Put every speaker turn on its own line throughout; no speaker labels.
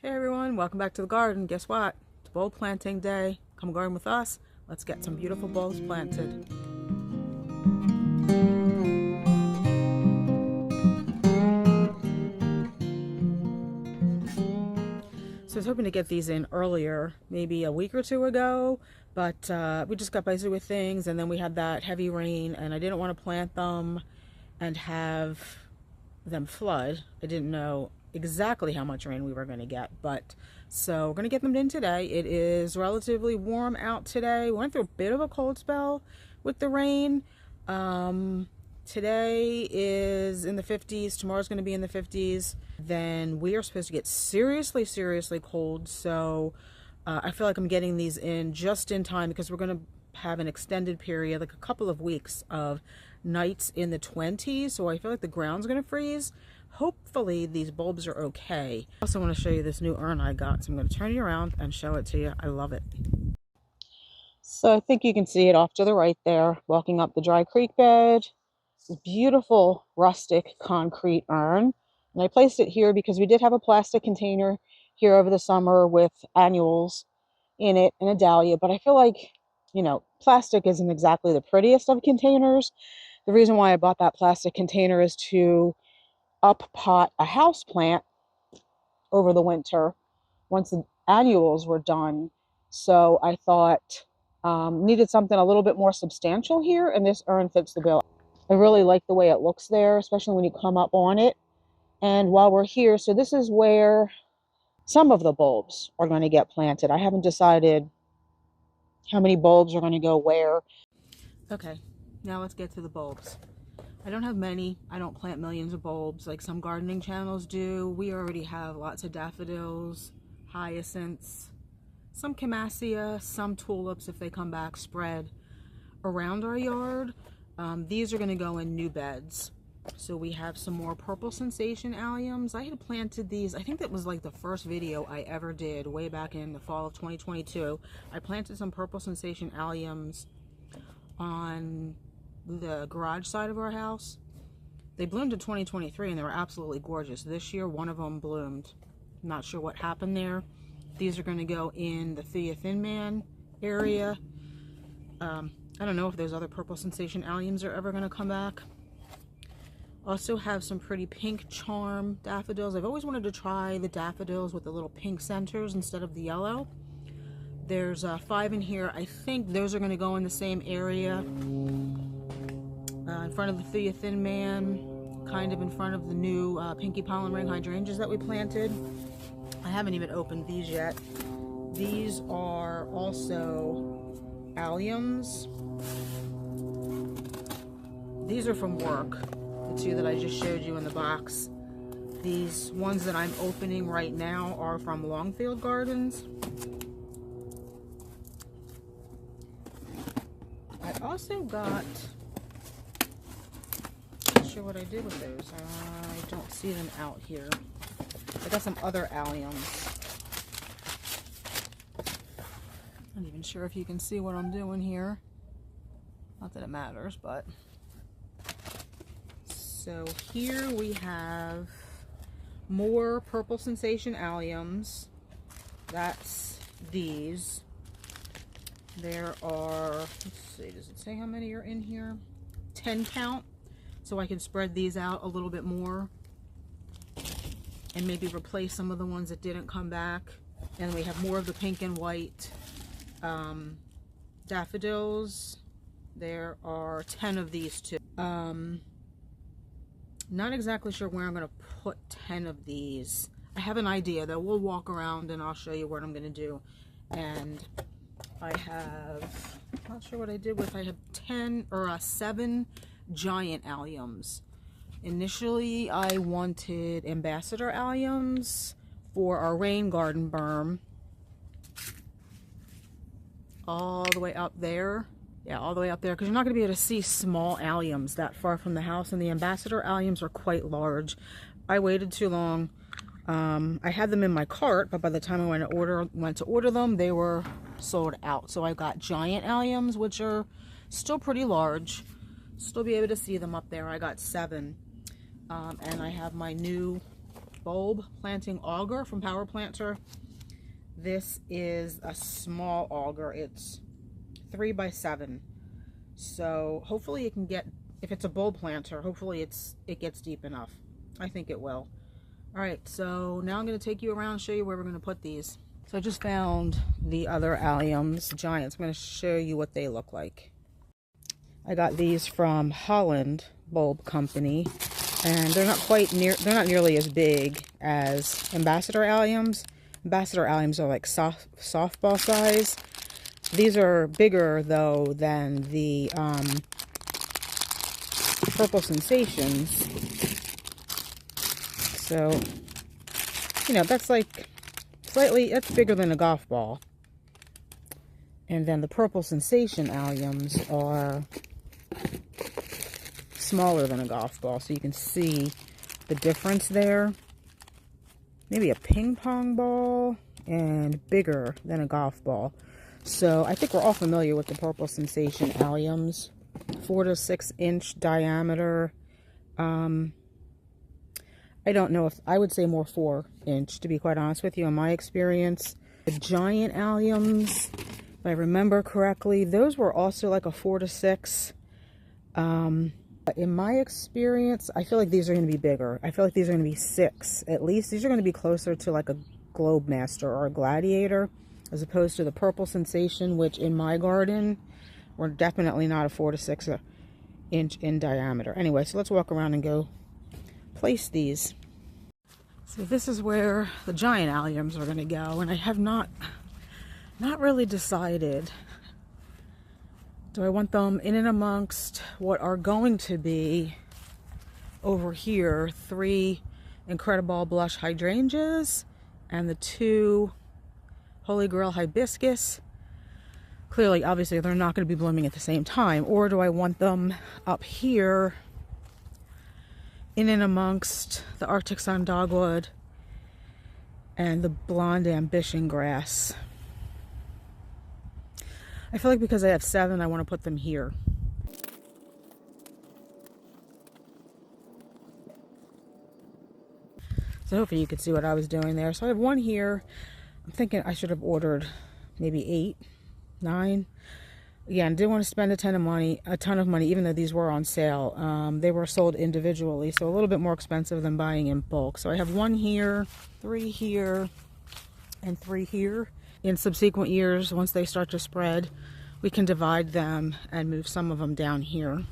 Hey everyone, welcome back to the garden. Guess what? It's bulb planting day. Come garden with us. Let's get some beautiful bulbs planted. So I was hoping to get these in earlier, maybe a week or two ago, but we just got busy with things, and then we had that heavy rain, and I didn't want to plant them and have them flood. I didn't know exactly how much rain we were going to get, but so we're going to get them in today. It is relatively warm out today. We went through a bit of a cold spell with the rain. Today is in the 50s. Tomorrow's going to be in the 50s. Then we are supposed to get seriously cold. So I feel like I'm getting these in just in time because we're going to have an extended period, like a couple of weeks of nights in the 20s. So I feel like the ground's going to freeze. Hopefully these bulbs are okay. I also want to show you this new urn I got. So I'm going to turn you around and show it to you. I love it. So I think you can see it off to the right there, walking up the dry creek bed. This beautiful rustic concrete urn. And I placed it here because we did have a plastic container here over the summer with annuals in it and a dahlia. But I feel like, you know, plastic isn't exactly the prettiest of containers. The reason why I bought that plastic container is to up pot a house plant over the winter once the annuals were done. So I thought needed something a little bit more substantial here, and this urn fits the bill. I really like the way it looks there, especially when you come up on it. And while we're here, so this is where some of the bulbs are going to get planted. I haven't decided how many bulbs are going to go where. Okay, now let's get to the bulbs. I don't have many. I don't plant millions of bulbs like some gardening channels do. We already have lots of daffodils, hyacinths, some camassia, some tulips if they come back spread around our yard. These are going to go in new beds. So we have some more purple sensation alliums. I had planted these, I think that was like the first video I ever did way back in the fall of 2022. I planted some purple sensation alliums on the garage side of our house. They bloomed in 2023 and they were absolutely gorgeous. This year one of them bloomed. Not sure what happened there. These are going to go in the Thea Thin Man area. I don't know if those other purple sensation alliums are ever going to come back. Also have some pretty pink charm daffodils. I've always wanted to try the daffodils with the little pink centers instead of the yellow. There's 5 in here. I think those are going to go in the same area. In front of the Thea Thin Man, kind of in front of the new Pinky Pollen Ring hydrangeas that we planted. I haven't even opened these yet. These are also alliums. These are from work, the two that I just showed you in the box. These ones that I'm opening right now are from Longfield Gardens. I also got, not sure what I did with those. I don't see them out here. I got some other alliums. I'm not even sure if you can see what I'm doing here. Not that it matters, but. So here we have more purple sensation alliums. That's these. There are, let's see, does it say how many are in here? 10 count. So I can spread these out a little bit more and maybe replace some of the ones that didn't come back. And we have more of the pink and white daffodils. There are 10 of these too. Not exactly sure where I'm going to put 10 of these. I have an idea though. We'll walk around and I'll show you what I'm going to do. And I have, not sure what I did with, I have 7 giant alliums. Initially I wanted ambassador alliums for our rain garden berm. All the way up there. Yeah, all the way up there, because you're not going to be able to see small alliums that far from the house, and the ambassador alliums are quite large. I waited too long. I had them in my cart, but by the time I went to order them, they were sold out. So I got giant alliums, which are still pretty large. Still be able to see them up there. I got 7. And I have my new bulb planting auger from Power Planter. This is a small auger. It's 3 by 7. So hopefully it can get, if it's a bulb planter, hopefully it gets deep enough. I think it will. All right, so now I'm going to take you around and show you where we're going to put these. So I just found the other Alliums Giants. I'm going to show you what they look like. I got these from Holland Bulb Company, and they're not nearly as big as Ambassador Alliums. Ambassador Alliums are like softball size. These are bigger though than the Purple Sensations. So, you know, that's like that's bigger than a golf ball. And then the Purple Sensation Alliums are smaller than a golf ball, so you can see the difference there. Maybe a ping pong ball and bigger than a golf ball. So I think we're all familiar with the Purple Sensation Alliums. 4 to 6 inch diameter. I don't know if I would say more 4 inch, to be quite honest with you, in my experience. The giant Alliums, if I remember correctly, those were also like a 4 to 6. But in my experience, I feel like these are going to be bigger. I feel like these are going to be 6 at least. These are going to be closer to like a Globe Master or a Gladiator, as opposed to the Purple Sensation, which in my garden were definitely not a 4 to 6 inch in diameter. Anyway, so let's walk around and go place these. So this is where the giant Alliums are going to go, and I have not really decided. Do I want them in and amongst what are going to be over here 3 Incredible Blush Hydrangeas and the 2 Holy Grail Hibiscus? Clearly, obviously, they're not going to be blooming at the same time. Or do I want them up here in and amongst the Arctic Sun Dogwood and the Blonde Ambition Grass? I feel like because I have 7, I want to put them here. So hopefully you could see what I was doing there. So I have 1 here. I'm thinking I should have ordered maybe 8, 9. Again, didn't want to spend a ton of money, even though these were on sale. They were sold individually, so a little bit more expensive than buying in bulk. So I have 1 here, 3 here, and 3 here. In subsequent years, once they start to spread, we can divide them and move some of them down here.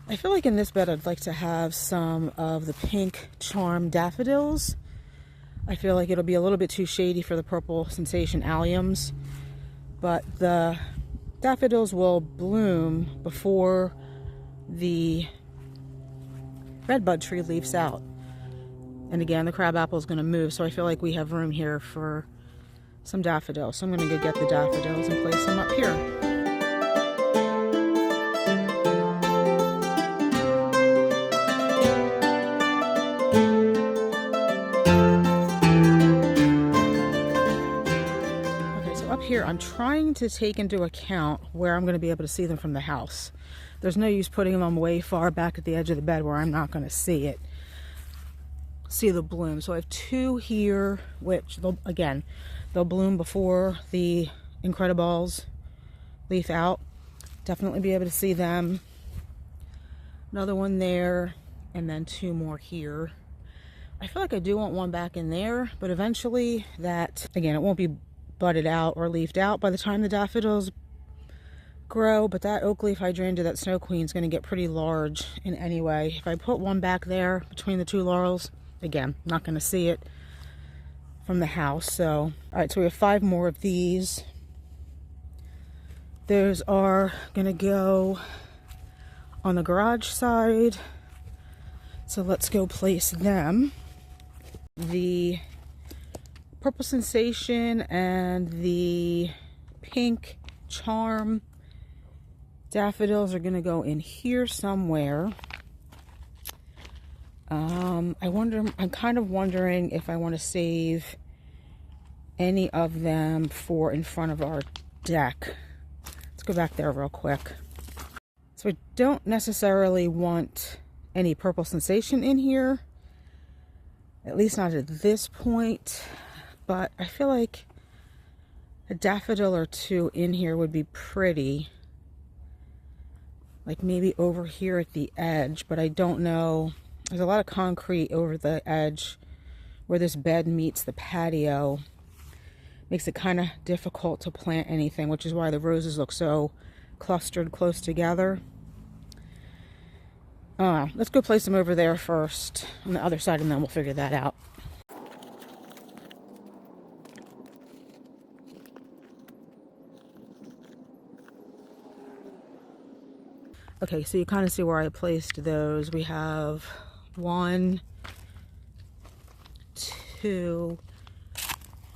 I feel like in this bed I'd like to have some of the pink Charm Daffodils. I feel like it'll be a little bit too shady for the Purple Sensation Alliums, but the daffodils will bloom before the redbud tree leaves out. And again, the crabapple is going to move, so I feel like we have room here for some daffodils. So I'm going to go get the daffodils and place them up here. Okay, so up here I'm trying to take into account where I'm going to be able to see them from the house. There's no use putting them way far back at the edge of the bed where I'm not going to see the bloom. So I have 2 here, which they'll bloom before the Incredibles leaf out. Definitely be able to see them. Another one there, and then 2 more here. I feel like I do want 1 back in there, but eventually that, again, it won't be budded out or leafed out by the time the daffodils grow, but that oak leaf hydrangea, that Snow Queen, is going to get pretty large in any way. If I put 1 back there between the 2 laurels, again, not going to see it from the house. So, all right, so we have 5 more of these. Those are going to go on the garage side. So let's go place them. The Purple Sensation and the pink Charm Daffodils are going to go in here somewhere. I'm kind of wondering if I want to save any of them for in front of our deck. Let's go back there real quick. So I don't necessarily want any Purple Sensation in here. At least not at this point. But I feel like a daffodil or two in here would be pretty. Like maybe over here at the edge, but I don't know. There's a lot of concrete over the edge where this bed meets the patio. Makes it kind of difficult to plant anything, which is why the roses look so clustered close together. Let's go place them over there first on the other side, and then we'll figure that out. Okay, so you kind of see where I placed those. We have 1, 2,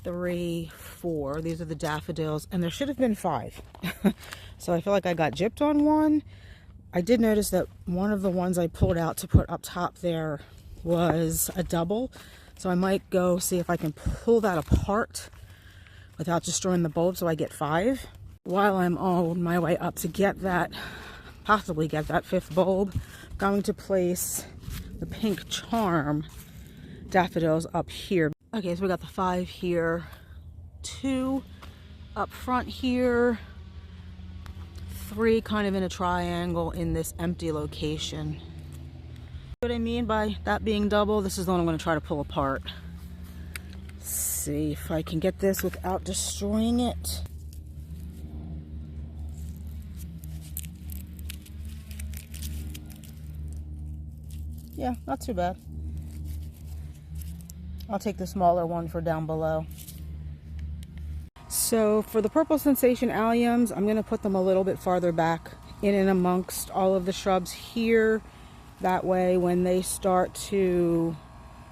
3, 4. These are the daffodils, and there should have been 5. So I feel like I got gypped on one. I did notice that one of the ones I pulled out to put up top there was a double. So I might go see if I can pull that apart without destroying the bulb so I get 5. While I'm on my way up to get that, possibly get that 5th bulb, I'm going to place the pink charm daffodils up here. Okay, so we got the 5 here, 2 up front here, 3 kind of in a triangle in this empty location. What I mean by that being double, this is the one I'm going to try to pull apart. Let's see if I can get this without destroying it. Yeah, not too bad. I'll take the smaller one for down below. So for the purple sensation alliums, I'm going to put them a little bit farther back in and amongst all of the shrubs here. That way when they start to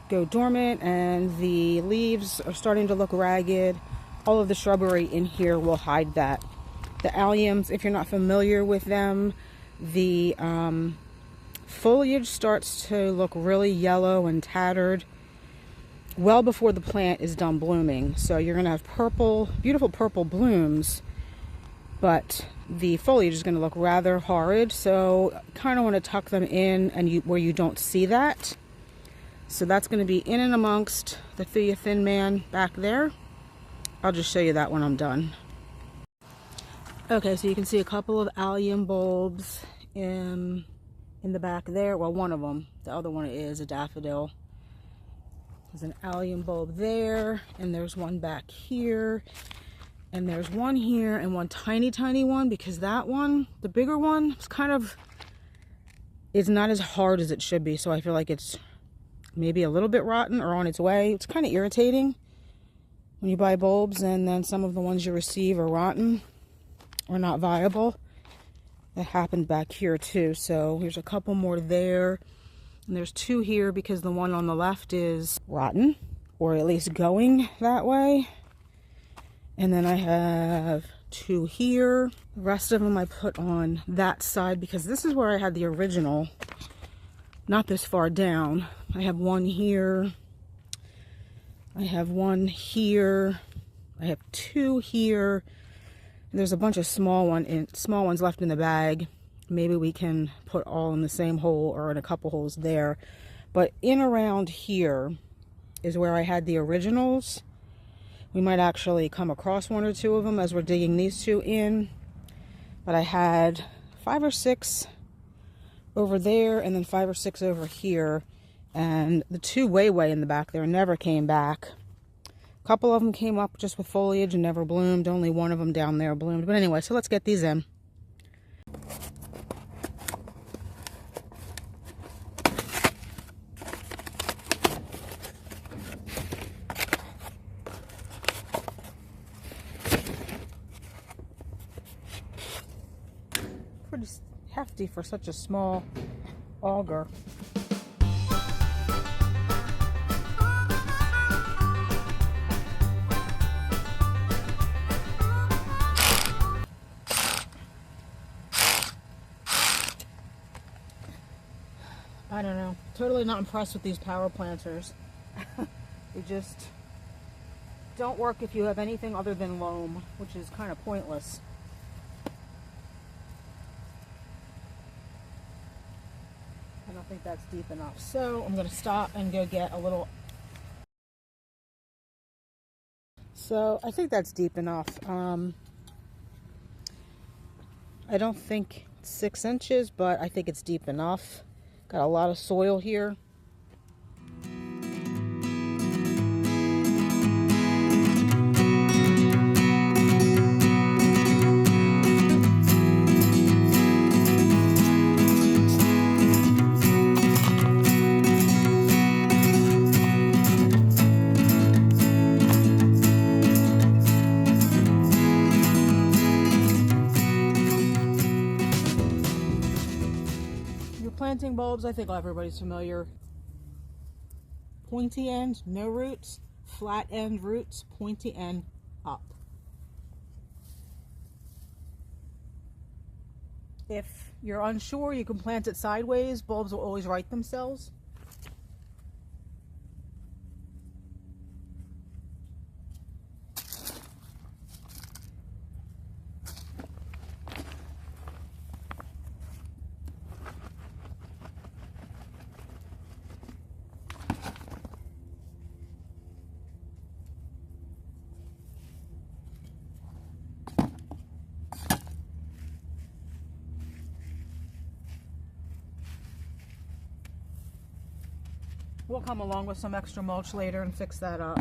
go dormant and the leaves are starting to look ragged, all of the shrubbery in here will hide that. The alliums, if you're not familiar with them, the foliage starts to look really yellow and tattered well before the plant is done blooming. So you're going to have purple, beautiful purple blooms, but the foliage is going to look rather horrid. So kind of want to tuck them in and where you don't see that. So that's going to be in and amongst the Thea Thin Man back there. I'll just show you that when I'm done. Okay, so you can see a couple of allium bulbs in the back there. Well, one of them. The other one is a daffodil. There's an allium bulb there, and there's one back here, and there's one here, and one tiny one, because that one, the bigger one, it's not as hard as it should be, so I feel like it's maybe a little bit rotten or on its way. It's kind of irritating when you buy bulbs and then some of the ones you receive are rotten or not viable. That happened back here too. So here's a couple more there. And there's 2 here because the one on the left is rotten, or at least going that way. And then I have 2 here. The rest of them I put on that side because this is where I had the original, not this far down. I have 1 here. I have 1 here. I have 2 here. There's a bunch of small ones left in the bag. Maybe we can put all in the same hole or in a couple holes there. But in around here is where I had the originals. We might actually come across 1 or 2 of them as we're digging these 2 in. But I had 5 or 6 over there and then 5 or 6 over here. And the 2 way in the back there never came back. A couple of them came up just with foliage and never bloomed. Only one of them down there bloomed. But anyway, so let's get these in. Pretty hefty for such a small auger. I don't know. Totally not impressed with these power planters. They just don't work if you have anything other than loam, which is kind of pointless. I don't think that's deep enough. So I'm going to stop and go get a little So I think that's deep enough. I don't think 6 inches, but I think it's deep enough. Got a lot of soil here. Planting bulbs, I think everybody's familiar. Pointy end, no roots. Flat end roots, pointy end up. If you're unsure, you can plant it sideways. Bulbs will always right themselves. We'll come along with some extra mulch later and fix that up.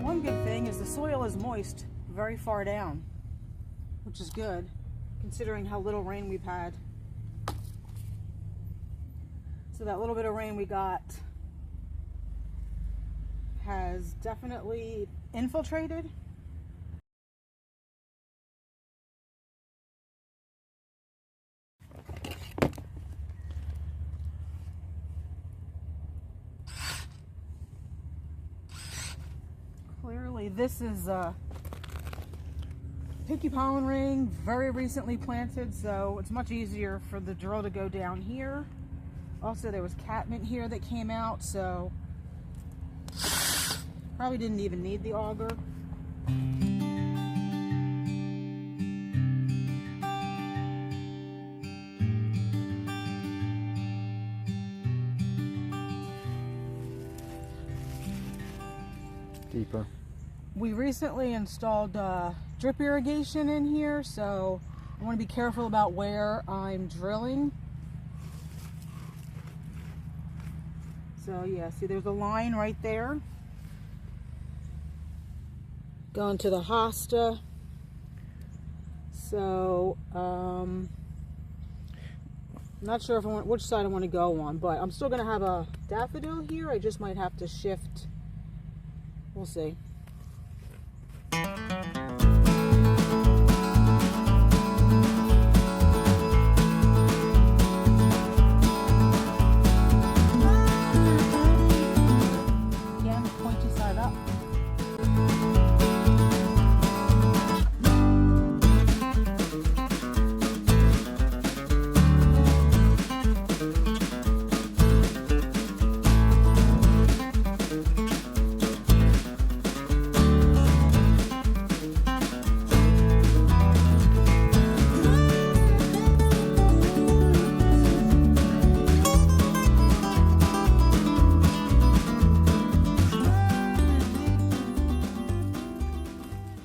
One good thing is the soil is moist very far down, which is good considering how little rain we've had. So that little bit of rain we got has definitely infiltrated. Clearly this is a pinky pollen ring, very recently planted, so it's much easier for the drill to go down here. Also there was catmint here that came out, so probably didn't even need the auger.
Deeper.
We recently installed drip irrigation in here, so I want to be careful about where I'm drilling. So yeah, see there's a line right there going to the hosta. So not sure if I want which side I want to go on, but I'm still going to have a daffodil here. I just might have to shift. We'll see. Again, pointy side up.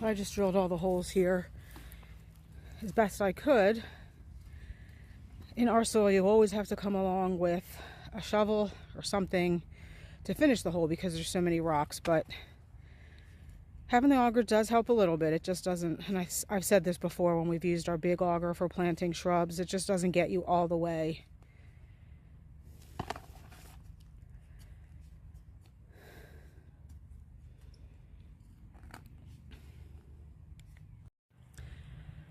I just drilled all the holes here as best I could. In our soil, you always have to come along with a shovel or something to finish the hole because there's so many rocks, but having the auger does help a little bit. It just doesn't, and I've said this before when we've used our big auger for planting shrubs, it just doesn't get you all the way.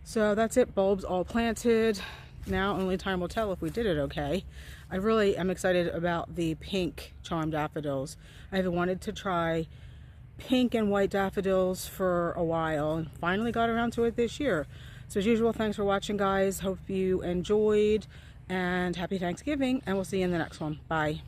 So that's it, bulbs all planted. Now only time will tell if we did it okay. I really am excited about the pink charm daffodils. I've wanted to try pink and white daffodils for a while and finally got around to it this year. So as usual, thanks for watching, guys. Hope you enjoyed and happy Thanksgiving, and we'll see you in the next one. Bye.